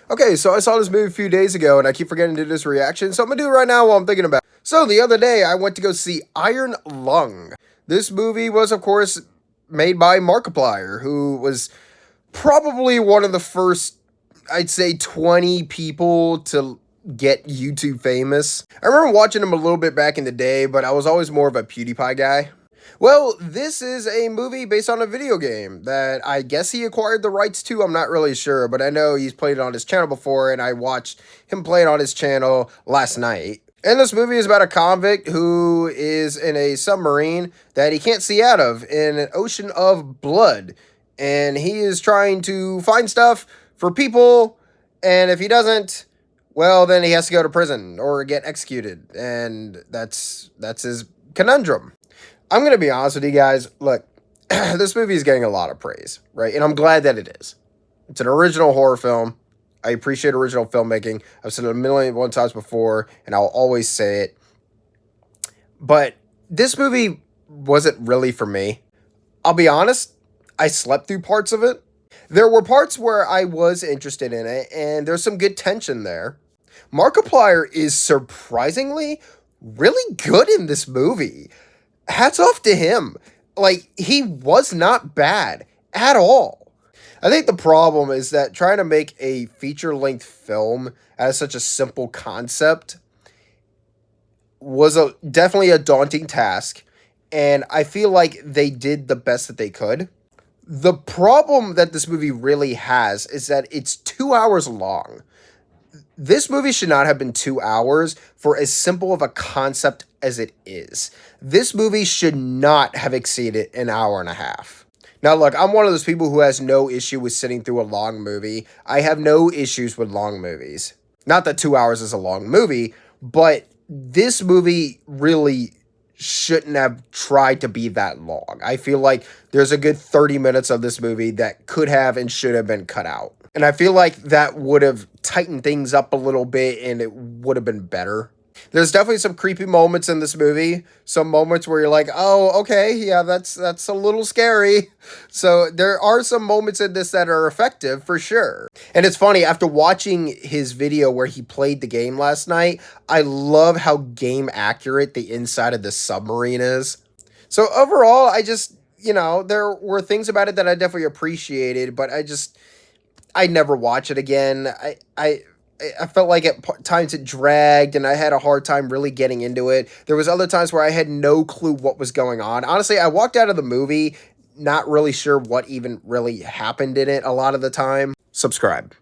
Okay, so I saw this movie a few days ago and I keep forgetting to do this reaction, so I'm gonna do it right now while I'm thinking about it. So the other day I went to go see Iron Lung. This movie was, of course, made by Markiplier, who was probably one of the first, I'd say, 20 people to get YouTube famous. I remember watching him a little bit back in the day, but I was always more of a PewDiePie guy. Well, this is a movie based on a video game that I guess he acquired the rights to. I'm not really sure, but I know he's played it on his channel before, and I watched him play it on his channel last night. And this movie is about a convict who is in a submarine that he can't see out of in an ocean of blood. And he is trying to find stuff for people, and if he doesn't, well, then he has to go to prison or get executed. And that's his conundrum. I'm going to be honest with you guys. Look, this movie is getting a lot of praise, right? And I'm glad that it is. It's an original horror film. I appreciate original filmmaking. I've said it a million and one times before, and I'll always say it. But this movie wasn't really for me. I'll be honest, I slept through parts of it. There were parts where I was interested in it, and there's some good tension there. Markiplier is surprisingly really good in this movie. Hats off to him. Like, he was not bad at all. I think the problem is that trying to make a feature-length film as such a simple concept was definitely a daunting task, and I feel like they did the best that they could. The problem that this movie really has is that it's 2 hours long. This movie should not have been 2 hours for as simple of a concept as it is. This movie should not have exceeded an hour and a half. Now, look, I'm one of those people who has no issue with sitting through a long movie. I have no issues with long movies. Not that 2 hours is a long movie, but this movie really shouldn't have tried to be that long. I feel like there's a good 30 minutes of this movie that could have and should have been cut out. And I feel like that would have tightened things up a little bit and it would have been better. There's definitely some creepy moments in this movie. Some moments where you're like, oh, okay, yeah, that's a little scary. So there are some moments in this that are effective for sure. And it's funny, after watching his video where he played the game last night, I love how game accurate the inside of the submarine is. So overall, I just, there were things about it that I definitely appreciated, but I'd never watch it again. I felt like at times it dragged, and I had a hard time really getting into it. There was other times where I had no clue what was going on. Honestly, I walked out of the movie not really sure what even really happened in it a lot of the time. Subscribe.